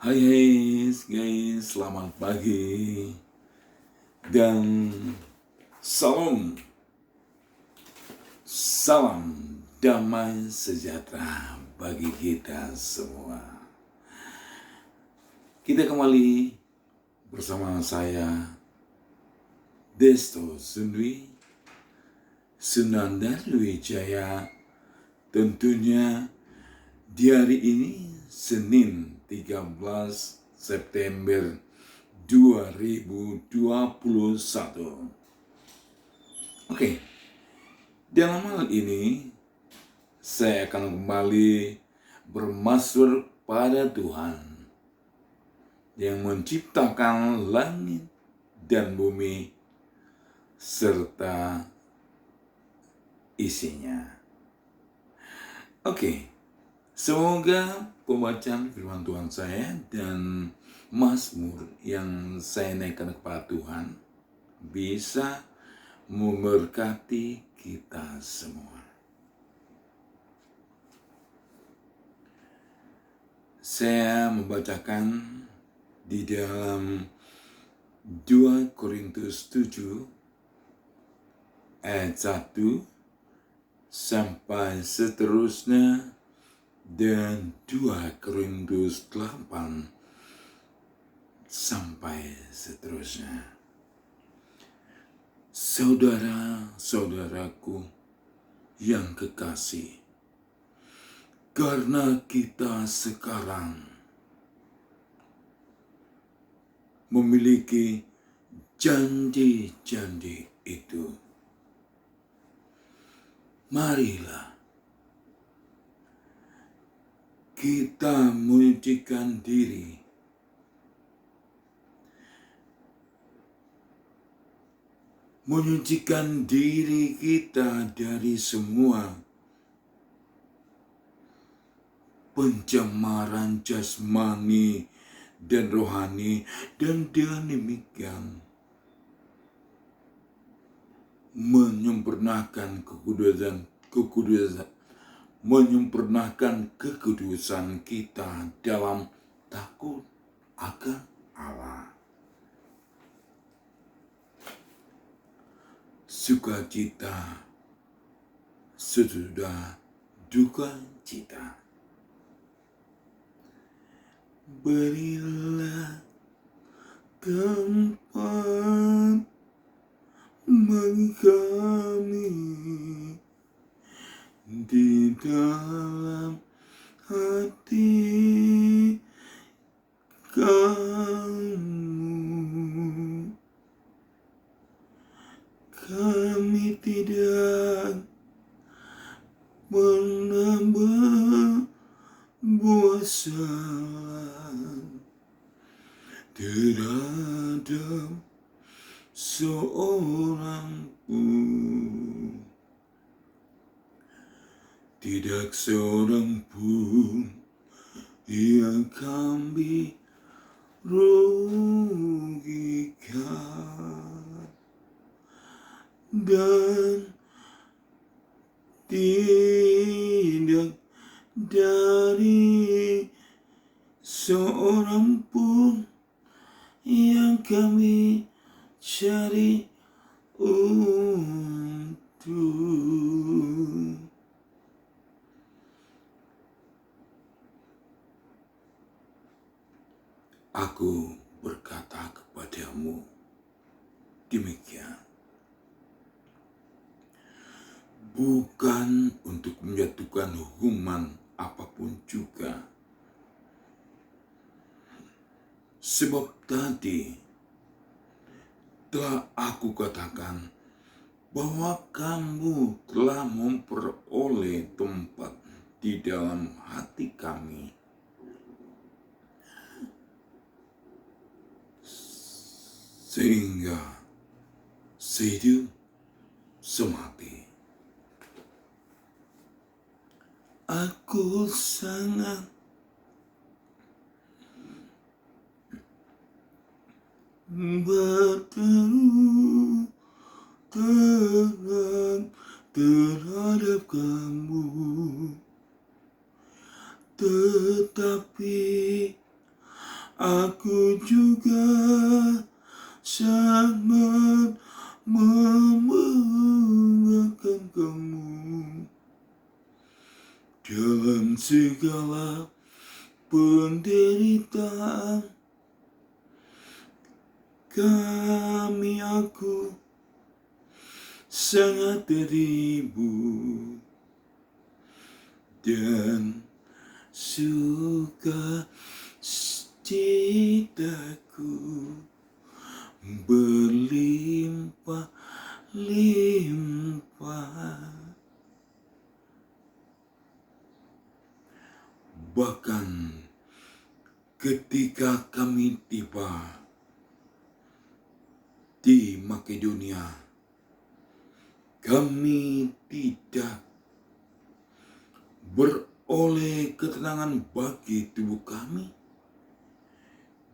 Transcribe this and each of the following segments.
Hai guys, selamat pagi dan salam damai sejahtera bagi kita semua. Kita kembali bersama saya Desto Sundwi Sunandarwijaya, tentunya di hari ini Senin 13 September 2021. Oke, dalam hal ini saya akan kembali bermasuk pada Tuhan yang menciptakan langit dan bumi serta isinya. Oke, semoga pembacaan firman Tuhan saya dan Mazmur yang saya naikkan kepada Tuhan bisa memberkati kita semua. Saya membacakan di dalam 2 Korintus 7 ayat 1 sampai seterusnya, dan 2 Korintus 8 sampai seterusnya. Saudara-saudaraku yang kekasih, karena kita sekarang memiliki janji-janji itu, marilah kita menyucikan diri kita dari semua pencemaran jasmani dan rohani, dan dengan demikian menyempurnakan kekudusan kita dalam takut akan Allah. Sukacita sesudah duka cita. Berilah tempat bagi kami di dalam hati kamu. Kami tidak pernah berbuat salah terhadap seorang pun. Tidak seorang pun yang kami rugikan, dan tidak dari seorang pun yang kami cari untung. Aku berkata kepadamu demikian, bukan untuk menjatuhkan hukuman apapun juga. Sebab tadi telah aku katakan bahwa kamu telah memperoleh tempat di dalam hati kami, sehingga sehidup semati. Aku sangat berteru terhadap kamu, tetapi aku juga sangat membanggakan kamu. Dalam segala penderitaan aku sangat terhibur dan suka citaku berlimpah-limpah. Bahkan ketika kami tiba di Makedonia, kami tidak beroleh ketenangan bagi tubuh kami.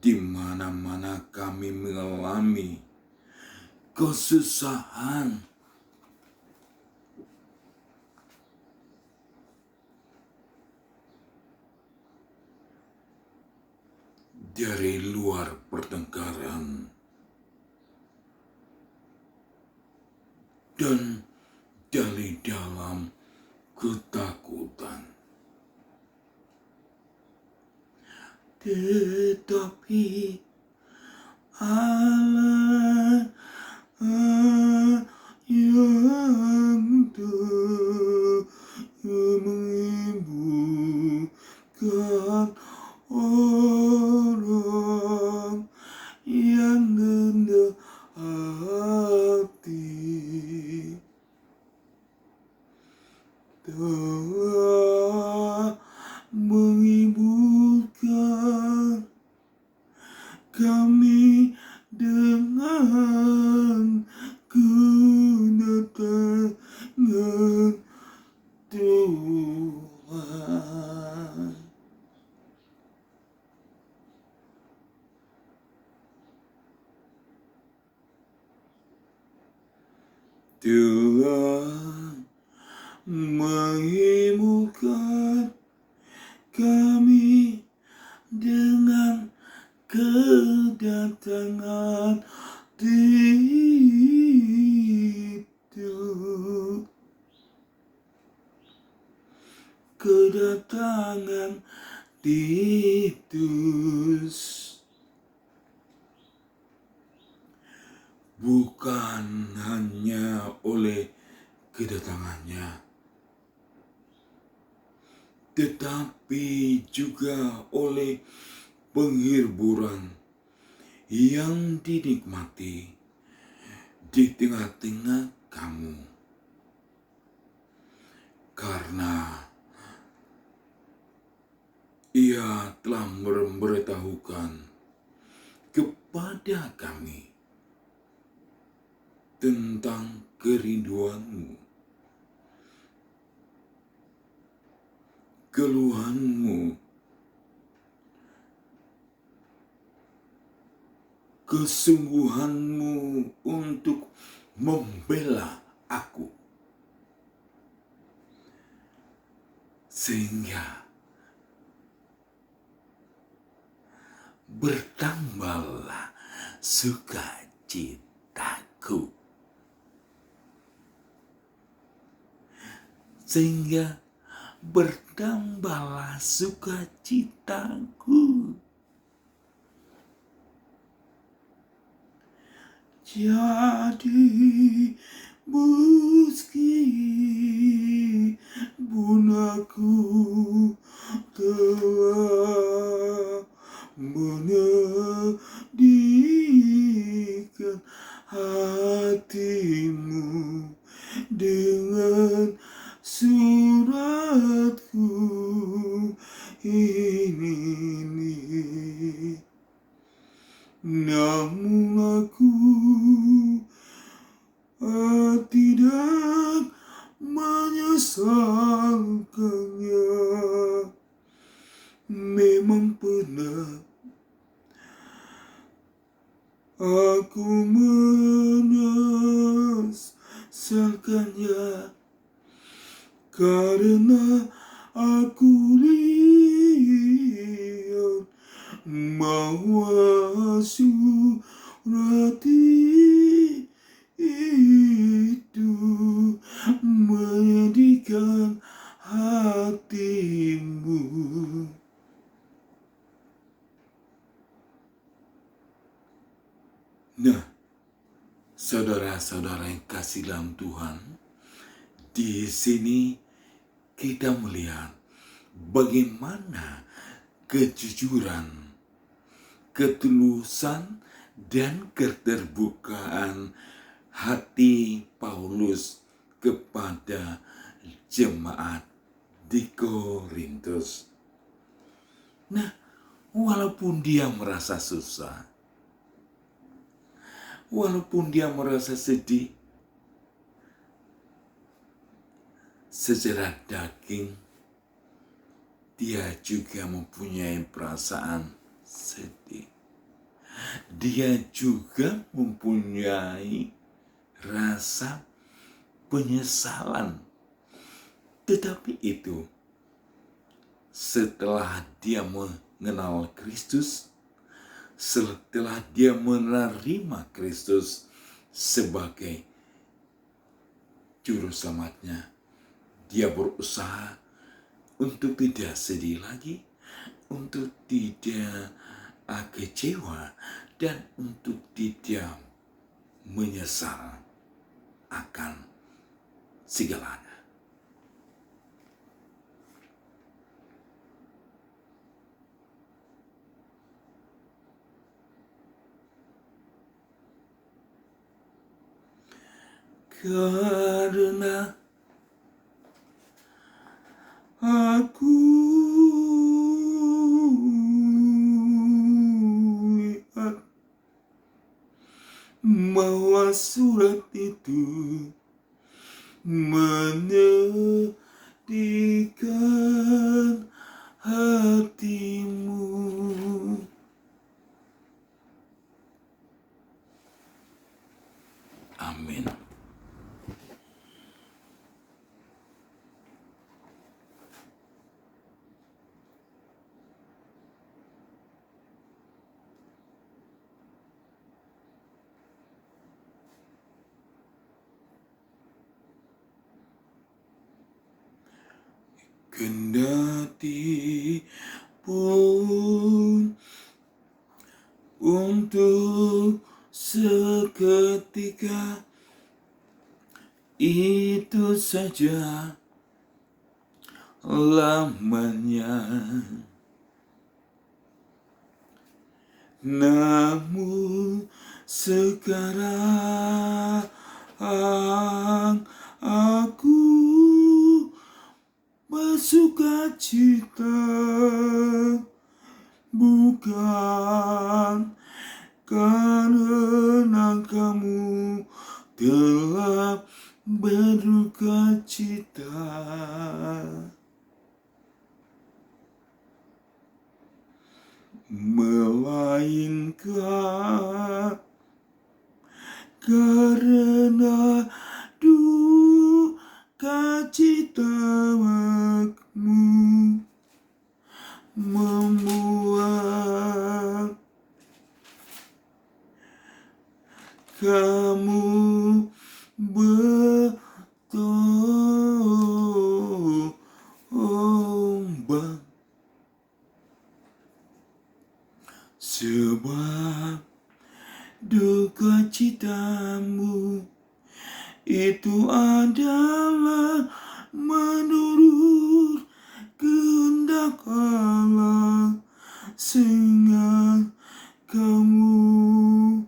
Di mana-mana kami mengalami kesusahan. Dari luar pertengkaran dan dari dalam ketakutan. Tetapi Allah yang menyembuhkan orang yang rendah hati, telah menghiburkan kami dengan kedatangan Tuhan. Telah menghiburkan kami dengan kedatangan Titus, kedatangan Titus. Bukan hanya oleh kedatangannya, tetapi juga oleh penghiburan yang dinikmati di tengah-tengah kamu. Karena Ia telah memberitahukan kepada kami tentang kerinduanmu, keluhanmu, kesungguhanmu untuk membela aku, sehingga bertambahlah sukacitaku. Sehingga bertambahlah sukacitaku. Jadi meskipun aku telah menyedihkan hatimu dengan suratku ini, namun aku tidak menyesalkannya. Memang pernah aku menyesalkannya, karena aku lihat mau hatimu. Nah, saudara-saudara yang kasih dalam Tuhan, di sini kita melihat bagaimana kejujuran, ketulusan, dan keterbukaan hati Paulus kepada jemaat di Korintus. Nah, walaupun dia merasa susah, walaupun dia merasa sedih, secara daging dia juga mempunyai perasaan sedih. Dia juga mempunyai rasa penyesalan. Tetapi itu setelah dia mengenal Kristus, setelah dia menerima Kristus sebagai juru selamatnya, dia berusaha untuk tidak sedih lagi, untuk tidak kecewa, dan untuk tidak menyesal akan segalanya. Karena aku lihat bahwa surat itu menyedihkan hatimu. Amin. Kendati pun untuk seketika itu saja lamanya, namun sekarang aku bersuka cita, bukan karena kamu telah berduka cita, melainkan karena duka citamu membuat kamu bertobat, sebab duka citamu itu adalah menurut kehendak Allah, sehingga kamu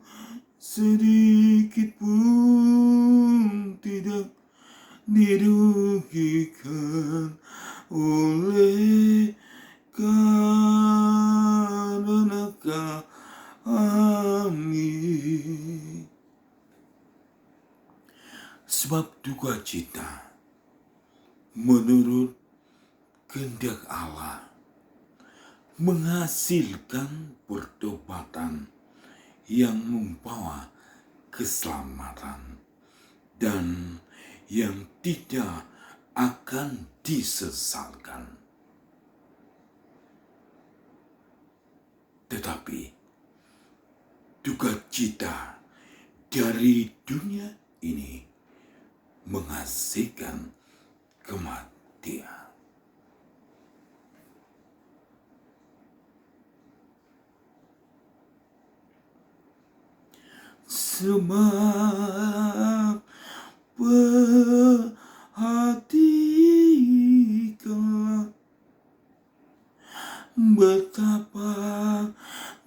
sedikit pun tidak dirugikan oleh karena kami. Sebab duka cita menurut kehendak Allah menghasilkan pertobatan yang membawa keselamatan dan yang tidak akan disesalkan. Tetapi duka cita dari dunia ini menghasilkan kematian. sebab perhatikanlah betapa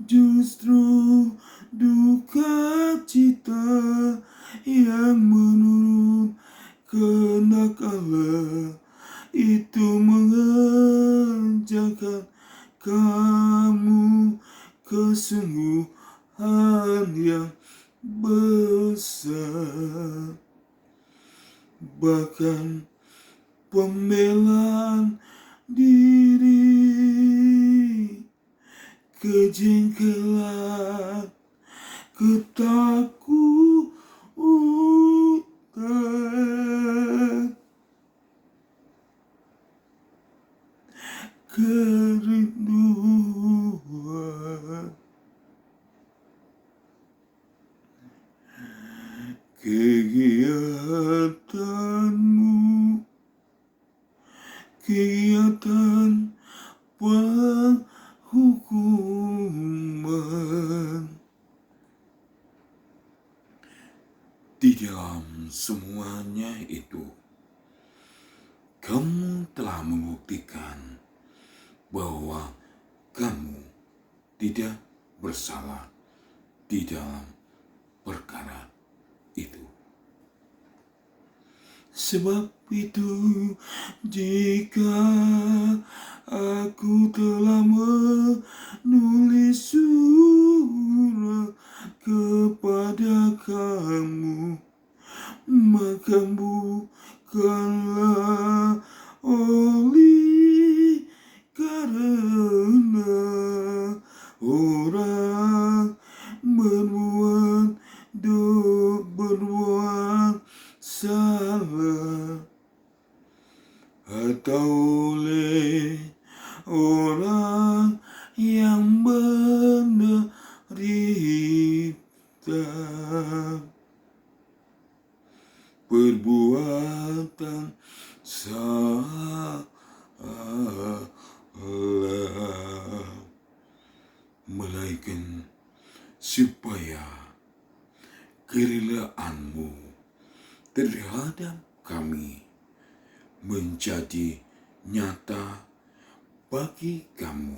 justru duka cita yang menurut kehendak Allah itu mengerjakan kamu kesungguhan yang besar. Bahkan pembelaan diri, kejengkelan, ketakutan, kerinduan, kegiatanmu, kegiatan penghukuman. Di dalam semuanya itu, kamu telah membuktikan bahwa kamu tidak bersalah di dalam perkara itu. Sebab itu, jika aku telah menulis surat kepada kamu, maka bukanlah oleh karena orang berbuat salah, atau oleh orang yang menderita perbuatan salah, melainkan supaya kerelaanmu terhadap kami menjadi nyata bagi kamu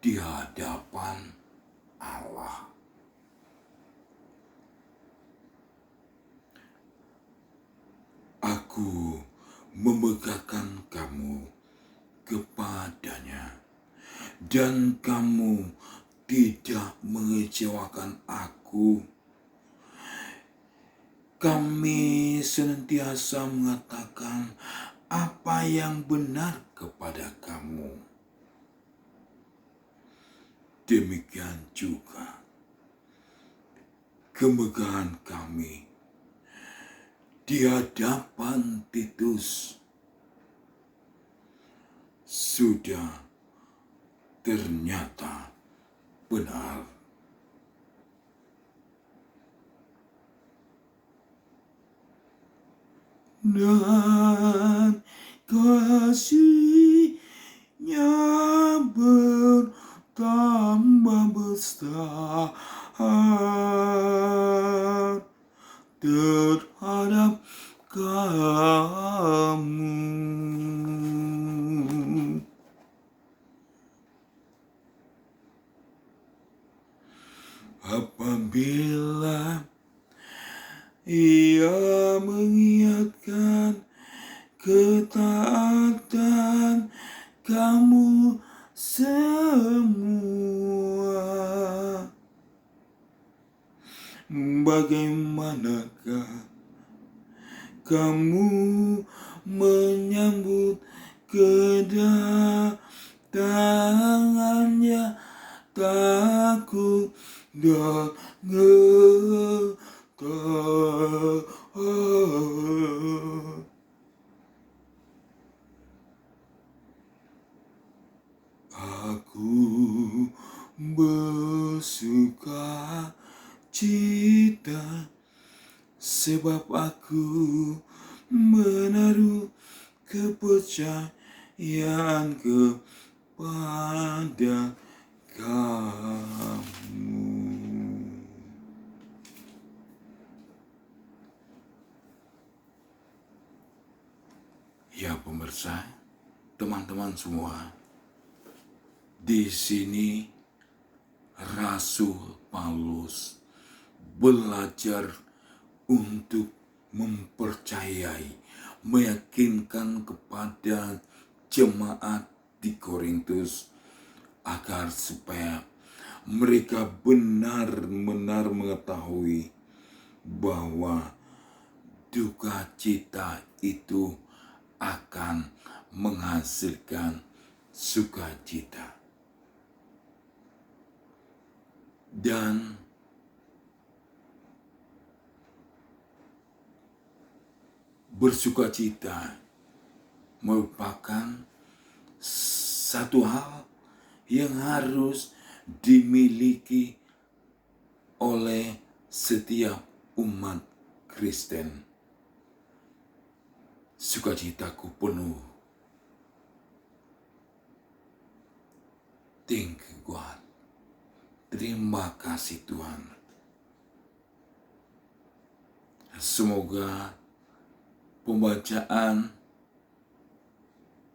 di hadapan Allah. Aku memegahkan kamu kepadanya, dan kamu tidak mengecewakan aku. Kami senantiasa mengatakan apa yang benar kepada kamu. Demikian juga kemegahan kami di hadapan Titus sudah ternyata benar. Dan kasihnya bertambah besar terhadap kamu. Apabila Ia mengingatkan ketaatan kamu semua, bagaimanakah kamu menyambut kedatangannya takut dan aku bersuka cita sebab aku menaruh kepercayaan kepada kamu. pemirsa, teman-teman semua, di sini Rasul Paulus belajar untuk mempercayai, meyakinkan kepada jemaat di Korintus agar supaya mereka benar-benar mengetahui bahwa duka cita itu akan menghasilkan sukacita. Dan bersukacita merupakan satu hal yang harus dimiliki oleh setiap umat Kristen. Sukacitaku penuh. Thank you God. Terima kasih Tuhan. Semoga pembacaan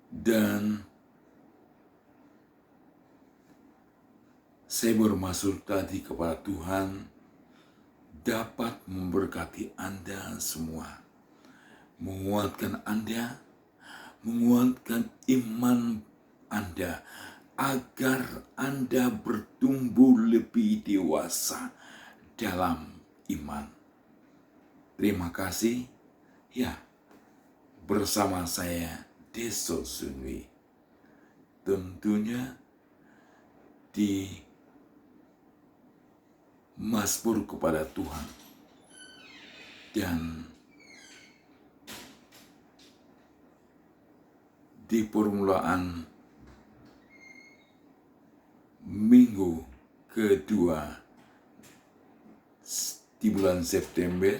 dan saya bermaksud tadi kepada Tuhan dapat memberkati Anda semua, menguatkan Anda, menguatkan iman Anda, agar Anda bertumbuh lebih dewasa dalam iman. Terima kasih. Ya, bersama saya Deso Sunwi. Tentunya di Mazmur kepada Tuhan. Dan di permulaan minggu kedua di bulan September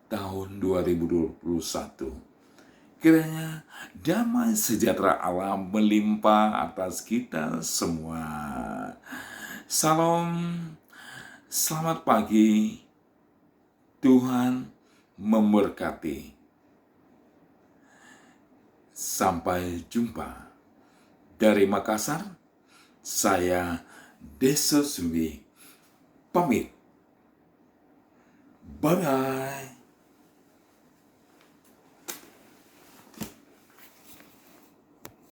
tahun 2021. Kiranya damai sejahtera Allah melimpah atas kita semua. Salam, selamat pagi, Tuhan memberkati. Sampai jumpa. Dari Makassar, saya Deso Sunwi pamit. Bye-bye.